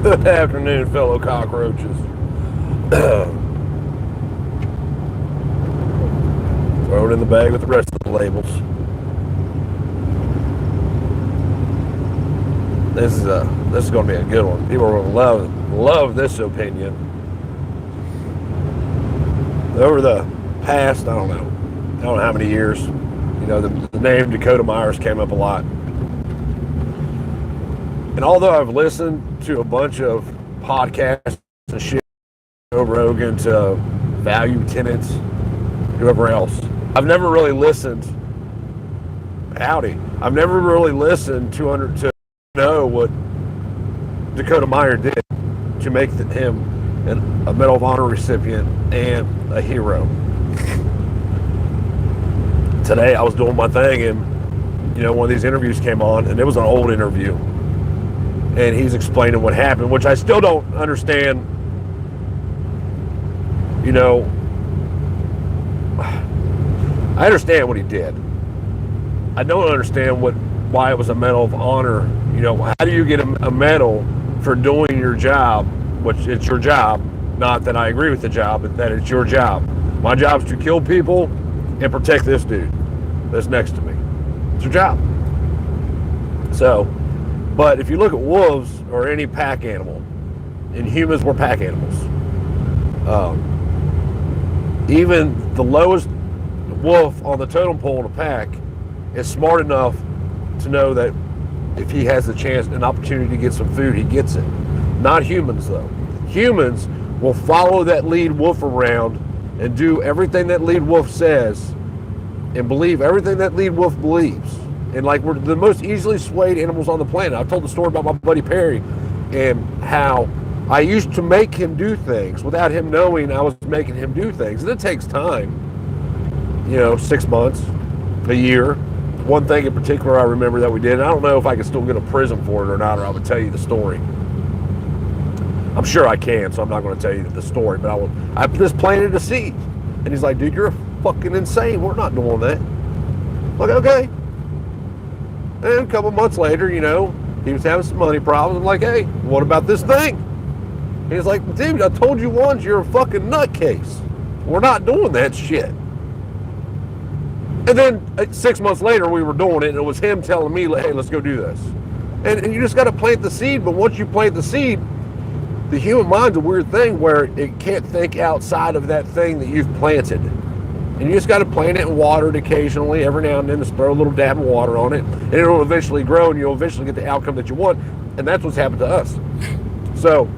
Good afternoon, fellow cockroaches. Throw it in the bag with the rest of the labels. This is going to be a good one. People are going to love this opinion. Over the past, I don't know how many years, the name Dakota Myers came up a lot. And although I've listened to a bunch of podcasts and shit, Joe Rogan to Value Tenants, whoever else, I've never really listened. I've never really listened to know what Dakota Meyer did to make him a Medal of Honor recipient and a hero. Today I was doing my thing, and one of these interviews came on, and it was an old interview. And he's explaining what happened, which I still don't understand. I understand what he did. I don't understand why it was a Medal of Honor. How do you get a medal for doing your job, which it's your job, not that I agree with the job, but that it's your job. My job is to kill people and protect this dude that's next to me. It's your job. So, but if you look at wolves or any pack animal, and humans were pack animals, even the lowest wolf on the totem pole in a pack is smart enough to know that if he has a chance, an opportunity to get some food, he gets it. Not humans, though. Humans will follow that lead wolf around and do everything that lead wolf says and believe everything that lead wolf believes. And we're the most easily swayed animals on the planet. I've told the story about my buddy Perry and how I used to make him do things without him knowing I was making him do things. And it takes time, 6 months, a year. One thing in particular I remember that we did, and I don't know if I can still get a prison for it or not, or I would tell you the story. I'm sure I can, so I'm not going to tell you the story, but I just planted a seed. And he's like, dude, you're fucking insane. We're not doing that. I'm like, okay. And a couple months later, he was having some money problems. I'm like, hey, what about this thing? And he's like, dude, I told you once, you're a fucking nutcase. We're not doing that shit. And then 6 months later, we were doing it, and it was him telling me, hey, let's go do this. And you just got to plant the seed, but once you plant the seed, the human mind's a weird thing where it can't think outside of that thing that you've planted. And you just got to plant it and water it occasionally, every now and then, just throw a little dab of water on it, and it'll eventually grow, and you'll eventually get the outcome that you want. And that's what's happened to us. So,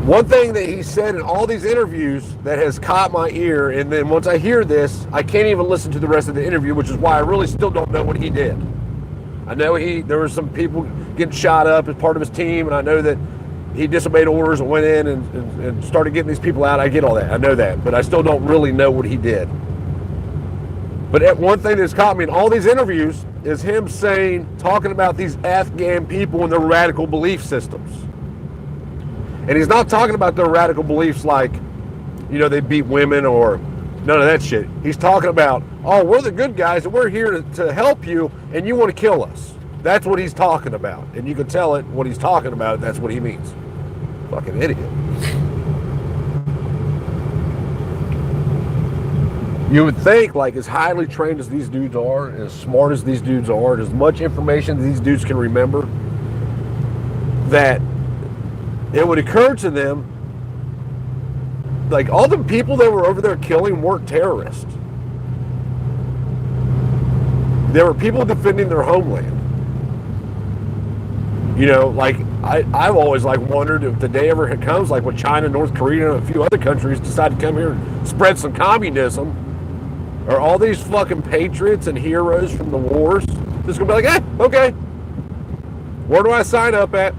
one thing that he said in all these interviews that has caught my ear, and then once I hear this, I can't even listen to the rest of the interview, which is why I really still don't know what he did. I know there were some people getting shot up as part of his team, and I know that he disobeyed orders and went in and started getting these people out. I get all that. I know that. But I still don't really know what he did. But one thing that's caught me in all these interviews is him talking about these Afghan people and their radical belief systems. And he's not talking about their radical beliefs like, they beat women or none of that shit. He's talking about, oh, we're the good guys and we're here to help you and you want to kill us. That's what he's talking about. And you can tell it what he's talking about. That's what he means. Fucking idiot. You would think, as highly trained as these dudes are, and as smart as these dudes are, and as much information as these dudes can remember, that it would occur to them, all the people that were over there killing weren't terrorists. There were people defending their homeland. I've always wondered if the day ever comes, when China, North Korea, and a few other countries decide to come here and spread some communism, are all these fucking patriots and heroes from the wars just gonna be like, okay, where do I sign up at?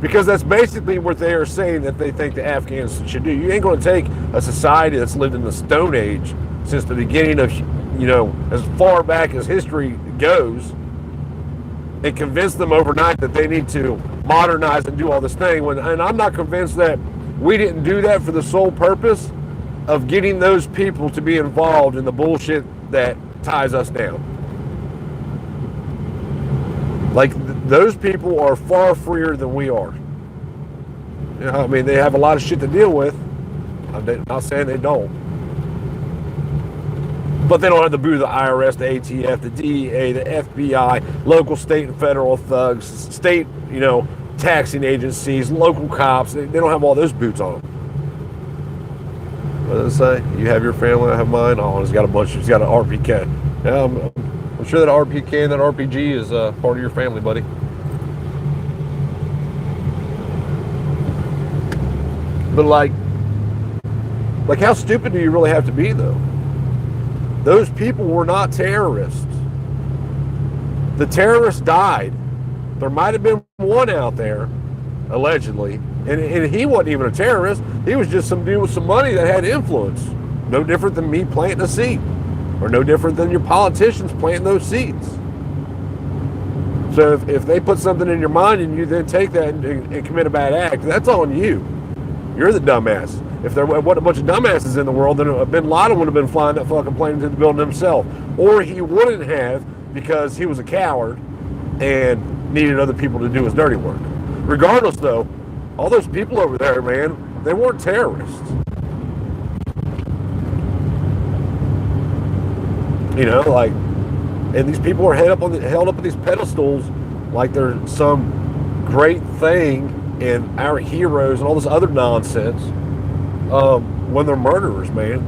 Because that's basically what they are saying that they think the Afghans should do. You ain't going to take a society that's lived in the Stone Age since the beginning of, as far back as history goes, and convince them overnight that they need to modernize and do all this thing. And I'm not convinced that we didn't do that for the sole purpose of getting those people to be involved in the bullshit that ties us down. those people are far freer than we are. You know, I mean, they have a lot of shit to deal with. I'm not saying they don't. But they don't have to boo the IRS, the ATF, the DEA, the FBI, local, state, and federal thugs, state, taxing agencies, local cops. They don't have all those boots on them. What does it say? You have your family, I have mine. Oh, it's got an RPK. Yeah, I'm sure that RPK and that RPG is part of your family, buddy. But like how stupid do you really have to be, though? Those people were not terrorists. The terrorists died. There might have been one out there, allegedly, and he wasn't even a terrorist. He was just some dude with some money that had influence. No different than me planting a seed, or no different than your politicians planting those seeds. So if they put something in your mind and you then take that and commit a bad act, that's on you. You're the dumbass. If there wasn't a bunch of dumbasses in the world, then Bin Laden would have been flying that fucking plane into the building himself. Or he wouldn't have, because he was a coward and needed other people to do his dirty work. Regardless, though, all those people over there, man, they weren't terrorists. And these people are held up on these pedestals like they're some great thing and our heroes and all this other nonsense. When they're murderers, man.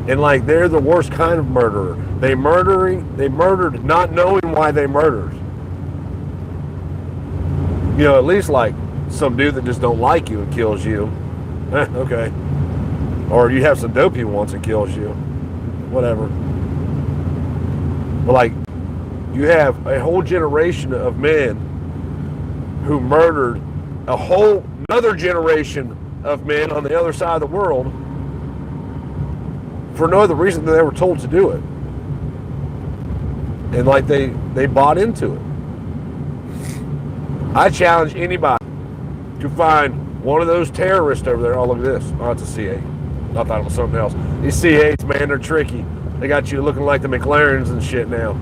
And they're the worst kind of murderer. They murdered not knowing why they murdered. At least some dude that just don't like you and kills you. Okay. Or you have some dope he wants and kills you. Whatever. But you have a whole generation of men who murdered a whole another generation of men on the other side of the world for no other reason than they were told to do it. And they bought into it. I challenge anybody to find one of those terrorists over there. Oh, look at this. Oh, it's a C8. I thought it was something else. These C8s, man, they're tricky. They got you looking like the McLarens and shit now.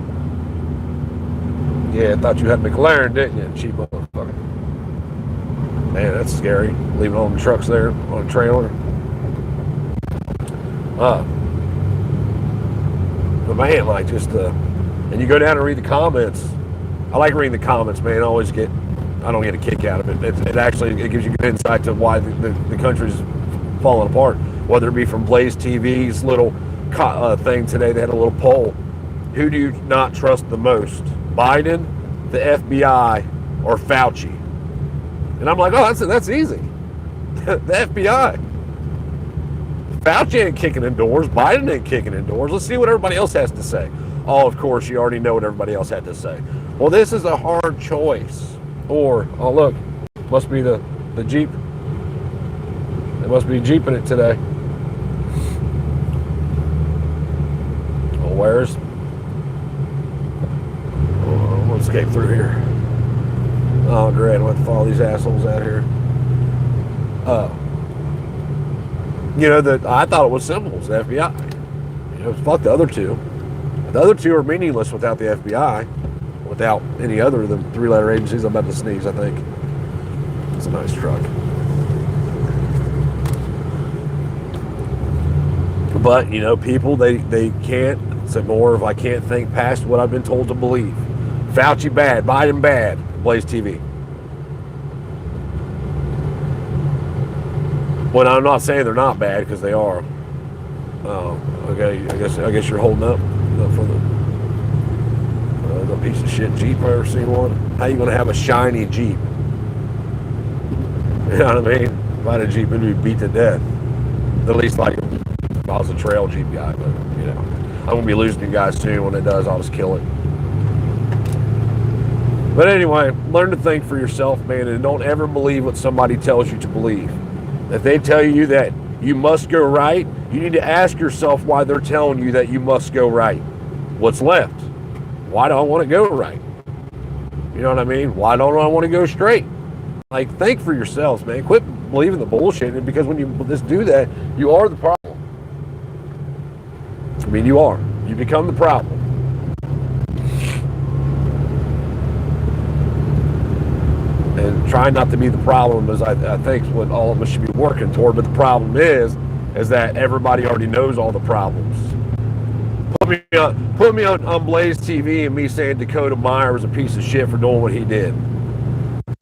Yeah, I thought you had a McLaren, didn't you? Cheap motherfucker. Man, that's scary. Leaving all the trucks there on a trailer. But man, and you go down and read the comments. I like reading the comments, man. I don't get a kick out of it. It gives you good insight to why the country's falling apart. Whether it be from Blaze TV's little thing today, they had a little poll. Who do you not trust the most? Biden, the FBI, or Fauci? And I'm like, oh, that's easy. The FBI. Fauci ain't kicking in doors. Biden ain't kicking in doors. Let's see what everybody else has to say. Oh, of course, you already know what everybody else had to say. Well, this is a hard choice. Or, oh, look, must be the Jeep. They must be Jeeping it today. Oh, where's? Oh, we'll escape through here. Oh, great. I'm going to have to follow these assholes out here. I thought it was simple. It's the FBI. Fuck the other two. The other two are meaningless without the FBI. Without any other of the three-letter agencies. I'm about to sneeze, I think. It's a nice truck. But, people, they can't. It's more of I can't think past what I've been told to believe. Fauci bad. Biden bad. Blaze TV. Well, I'm not saying they're not bad, because they are. Oh, okay. I guess you're holding up for the piece of shit Jeep. I ever seen one? How you gonna have a shiny Jeep? You know what I mean? If I had a Jeep, it'd be beat to death. At least if I was a trail Jeep guy. But I'm gonna be losing you guys soon. When it does, I'll just kill it. But anyway, learn to think for yourself, man, and don't ever believe what somebody tells you to believe. If they tell you that you must go right, you need to ask yourself why they're telling you that you must go right. What's left? Why do I want to go right? You know what I mean? Why don't I want to go straight? Think for yourselves, man. Quit believing the bullshit, because when you just do that, you are the problem. I mean, you are. You become the problem. trying not to be the problem is I think what all of us should be working toward. But the problem is that everybody already knows all the problems. Put me on Blaze TV and me saying Dakota Meyer was a piece of shit for doing what he did.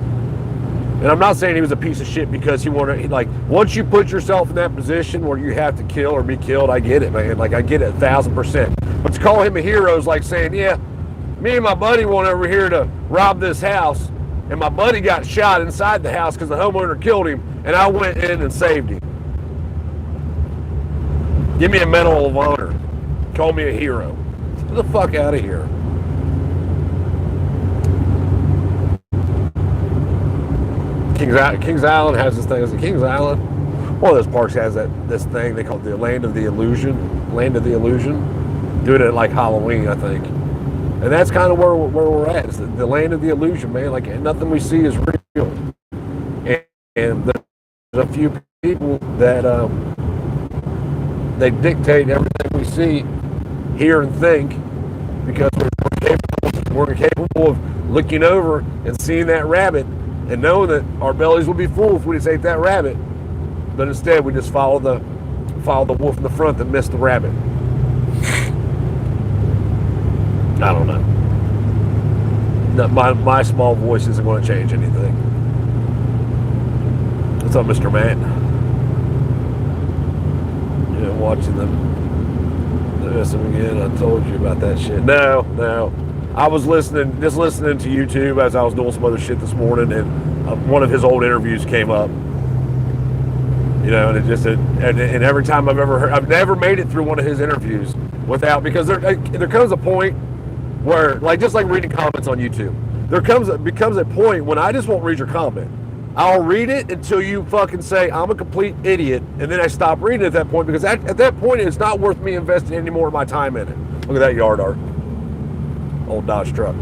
And I'm not saying he was a piece of shit because he wanted, like, once you put yourself in that position where you have to kill or be killed, I get it, man. Like, I get it 1,000%. But to call him a hero is like saying, yeah, me and my buddy went over here to rob this house, and my buddy got shot inside the house because the homeowner killed him, and I went in and saved him. Give me a Medal of Honor. Call me a hero. Get the fuck out of here. Kings Island has this thing. Is it Kings Island? One of those parks has this thing they call the Land of the Illusion. Land of the Illusion. Doing it at like Halloween, I think. And that's kind of where we're at. It's the Land of the Illusion, man. Like, nothing we see is real. And there's a few people that they dictate everything we see, hear, and think because we're capable of looking over and seeing that rabbit and knowing that our bellies will be full if we just ate that rabbit. But instead, we just follow the wolf in the front that missed the rabbit. I don't know. No, my small voice isn't going to change anything. What's up, Mr. Matt? Yeah, watching them. Listen again. I told you about that shit. No. I was listening to YouTube as I was doing some other shit this morning, and one of his old interviews came up. You know, and and every time I've never made it through one of his interviews without, because there comes a point where, like, just like reading comments on YouTube, becomes a point when I just won't read your comment. I'll read it until you fucking say I'm a complete idiot, and then I stop reading at that point, because at that point it's not worth me investing any more of my time in it. Look at that yard art. Old Dodge truck.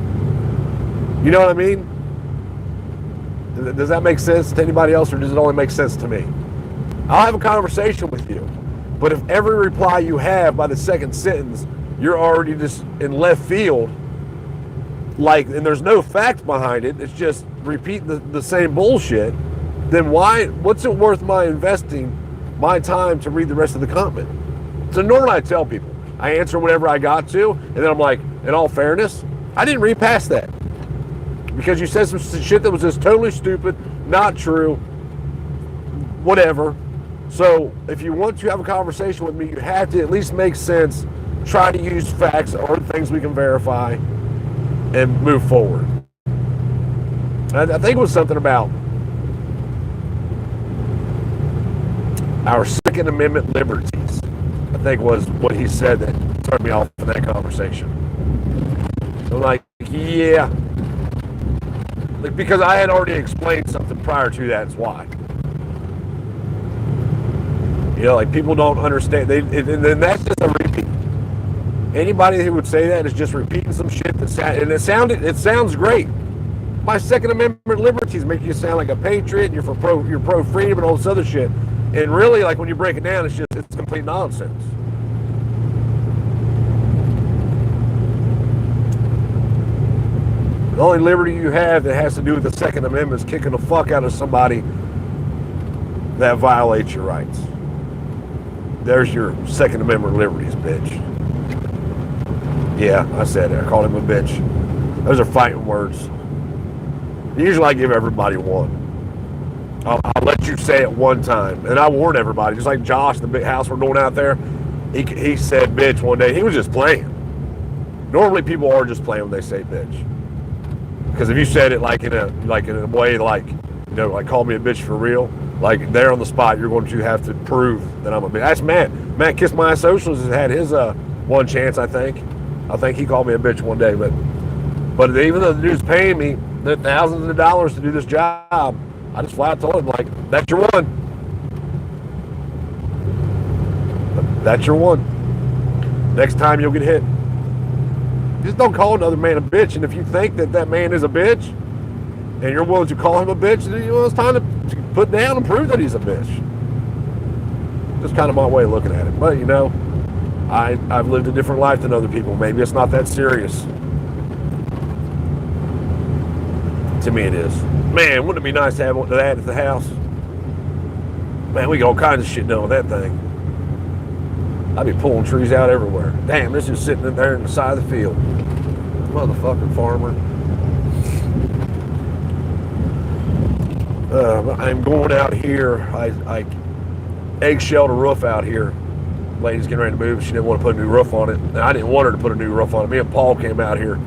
You know what I mean? Does that make sense to anybody else, or does it only make sense to me? I'll have a conversation with you, but if every reply you have by the second sentence, you're already just in left field, like, and there's no facts behind it, it's just repeating the same bullshit, then what's it worth my investing my time to read the rest of the comment? So normally I tell people, I answer whatever I got to, and then I'm like, in all fairness, I didn't read past that. Because you said some shit that was just totally stupid, not true, whatever. So if you want to have a conversation with me, you have to at least make sense, try to use facts or things we can verify, and move forward. I think it was something about our Second Amendment liberties, I think was what he said that turned me off in that conversation. So I'm like, yeah. Like, because I had already explained something prior to that, is why. You know, like, people don't understand. And then that's just a repeat. Anybody who would say that is just repeating some shit it sounds great. My Second Amendment liberties make you sound like a patriot, and you're pro freedom and all this other shit. And really, like, when you break it down, it's complete nonsense. The only liberty you have that has to do with the Second Amendment is kicking the fuck out of somebody that violates your rights. There's your Second Amendment liberties, bitch. Yeah, I said it. I called him a bitch. Those are fighting words. Usually I give everybody one. I'll let you say it one time. And I warn everybody, just like Josh, the big house we're doing out there, he said bitch one day. He was just playing. Normally people are just playing when they say bitch. Because if you said it like in a way, like, you know, like, call me a bitch for real, like, there on the spot, you're going to have to prove that I'm a bitch. That's Matt. Matt Kiss My Socials has had his one chance, I think. I think he called me a bitch one day, but even though the dude's paying me the thousands of dollars to do this job, I just flat told him, like, that's your one. That's your one. Next time you'll get hit. Just don't call another man a bitch. And if you think that man is a bitch, and you're willing to call him a bitch, then, you know, it's time to put down and prove that he's a bitch. Just kind of my way of looking at it. But, you know, I've lived a different life than other people. Maybe it's not that serious. To me it is. Man, wouldn't it be nice to have that at the house? Man, we got all kinds of shit done with that thing. I'd be pulling trees out everywhere. Damn, this is sitting in there in the side of the field. Motherfucking farmer. I'm going out here. I eggshelled a roof out here. Lady's getting ready to move. She didn't want to put a new roof on it. And I didn't want her to put a new roof on it. Me and Paul came out here.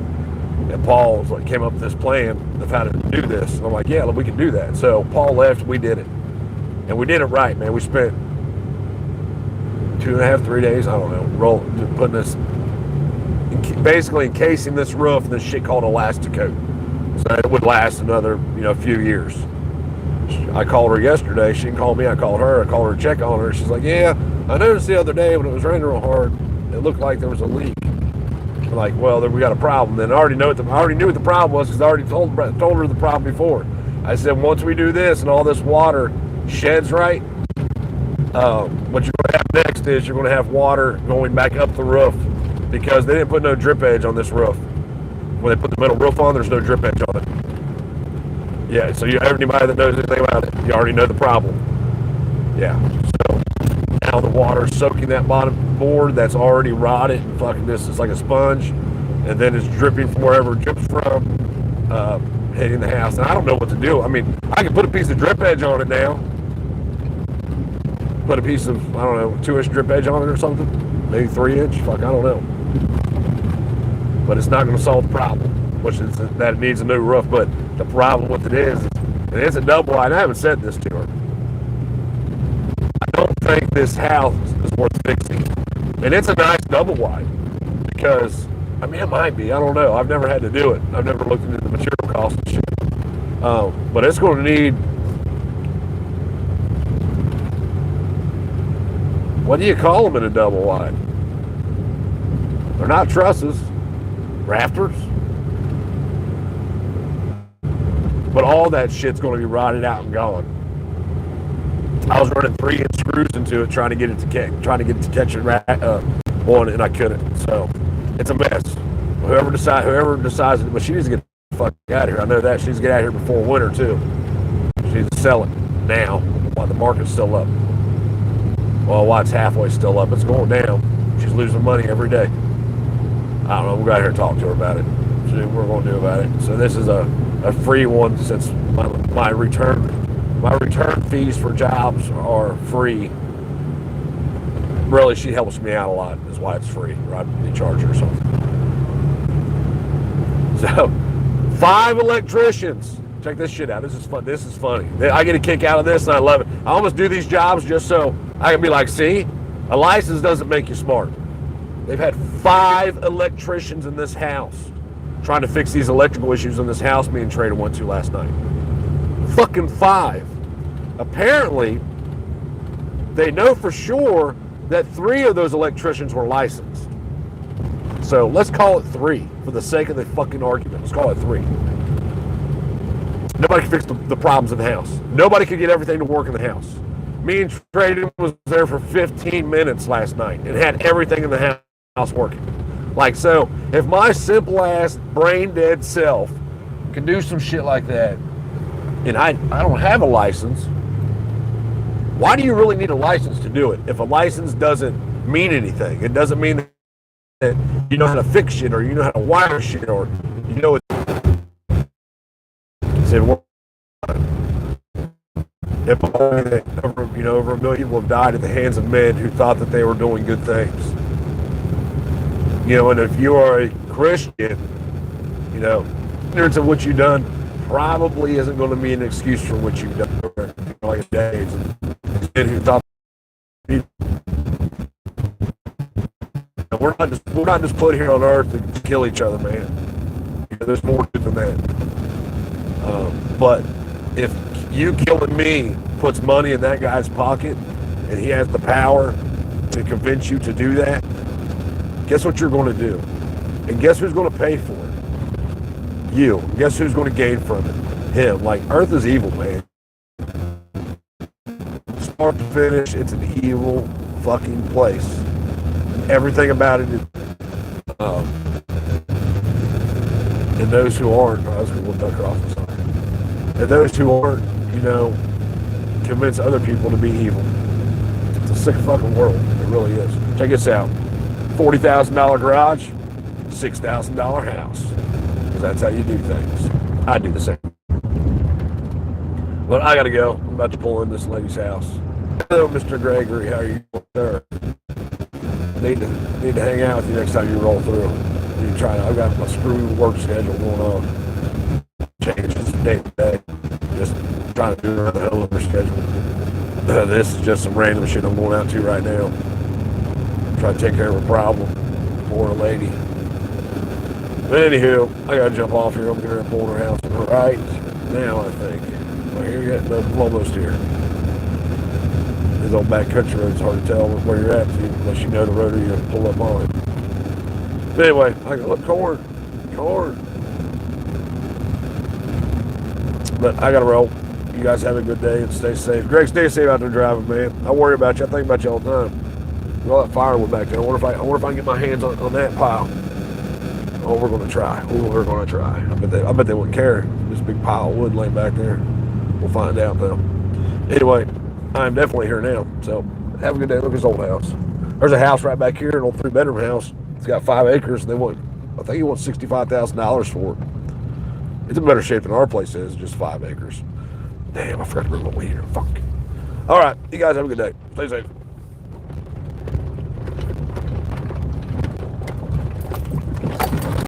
And Paul was like, came up with this plan of how to do this. And I'm like, yeah, we can do that. So Paul left. We did it. And we did it right, man. We spent 2.5, 3 days, I don't know, putting this, basically encasing this roof in this shit called Elasticoat. So it would last another, few years. I called her yesterday. She didn't call me. I called her. I called her to check on her. She's like, yeah, I noticed the other day when it was raining real hard, it looked like there was a leak. I'm like, well, then we got a problem. Then I already knew what the problem was because I already told her the problem before. I said, once we do this and all this water sheds right, what you're going to have next is you're going to have water going back up the roof because they didn't put no drip edge on this roof. When they put the metal roof on, there's no drip edge on it. Yeah, so everybody that knows anything about it, you already know the problem. Yeah, so now the water's soaking that bottom board that's already rotted and fucking this is like a sponge, and then it's dripping from wherever it drips from, hitting the house. And I don't know what to do. I mean, I can put a piece of drip edge on it now. Put a piece of, 2-inch drip edge on it or something. Maybe 3-inch. Fuck, I don't know. But it's not going to solve the problem, which is that it needs a new roof. But the problem with it is, and it's a double wide. I haven't said this to her. I don't think this house is worth fixing. And it's a nice double wide because, it might be. I don't know. I've never had to do it. I've never looked into the material cost and shit. But it's going to need, what do you call them in a double wide? They're not trusses, rafters. But all that shit's going to be rotted out and gone. I was running 3-inch screws into it, trying to get it to catch it on, and I couldn't. So it's a mess. Whoever decides it, but she needs to get the fuck out of here. I know that she needs to get out of here before winter too. She needs to sell it now while the market's still up. Well, while it's halfway still up, it's going down. She's losing money every day. I don't know. We'll go out here and talk to her about it. See what we're going to do about it. So this is a free one since my return fees for jobs are free. Really, she helps me out a lot. Is why it's free. Right? They charge her or something. So 5 electricians. Check this shit out. This is fun. This is funny. I get a kick out of this, and I love it. I almost do these jobs just so I can be like, see, a license doesn't make you smart. They've had 5 electricians in this house trying to fix these electrical issues in this house me and Trader went to last night. Fucking 5. Apparently, they know for sure that 3 of those electricians were licensed. So let's call it 3 for the sake of the fucking argument. Let's call it 3. Nobody can fix the problems in the house. Nobody could get everything to work in the house. Me and Trader was there for 15 minutes last night and had everything in the house working. Like, so, if my simple ass brain dead self can do some shit like that, and I don't have a license, why do you really need a license to do it? If a license doesn't mean anything, it doesn't mean that you know how to fix shit or you know how to wire shit or you know it. Over 1 million people have died at the hands of men who thought that they were doing good things. And if you are a Christian, ignorance of what you've done probably isn't going to be an excuse for what you've done over like days. And men who thought we're not just put here on earth to kill each other, man. There's more to than that. But if you killing me puts money in that guy's pocket and he has the power to convince you to do that, guess what you're going to do? And guess who's going to pay for it? You. Guess who's going to gain from it? Him. Like, earth is evil, man. Start to finish, it's an evil fucking place. Everything about it is... and those who aren't, I was going to look across the side. And those who aren't, convince other people to be evil. It's a sick fucking world. It really is. Check this out. $40,000 garage, $6,000 house. Because that's how you do things. I do the same. But I gotta go. I'm about to pull in this lady's house. Hello, Mr. Gregory. How are you doing, sir? Need to hang out with you next time you roll through. I've got my screw work schedule going on. Changes day to day. Just trying to do around the hell of her schedule. This is just some random shit I'm going out to right now. Try to take care of a problem. Poor lady. But anywho, I gotta jump off here. I'm gonna pull her house right now, I think. Well, here you go. I'm almost here. These old back country roads, it's hard to tell where you're at unless you know the road or you pull up on it. But anyway, I got look corn. But I gotta roll. You guys have a good day and stay safe. Greg, stay safe out there driving, man. I worry about you. I think about you all the time. All that firewood back there. I wonder if I can get my hands on that pile. Oh, we're gonna try. I bet they wouldn't care. This big pile of wood laying back there. We'll find out though. Anyway, I'm definitely here now. So have a good day. Look at this old house. There's a house right back here, an old 3-bedroom house. It's got 5 acres. I think he wants $65,000 for it. It's in better shape than our place is, just 5 acres. Damn, I forgot to bring my weed here. Fuck. All right, you guys have a good day. Stay safe.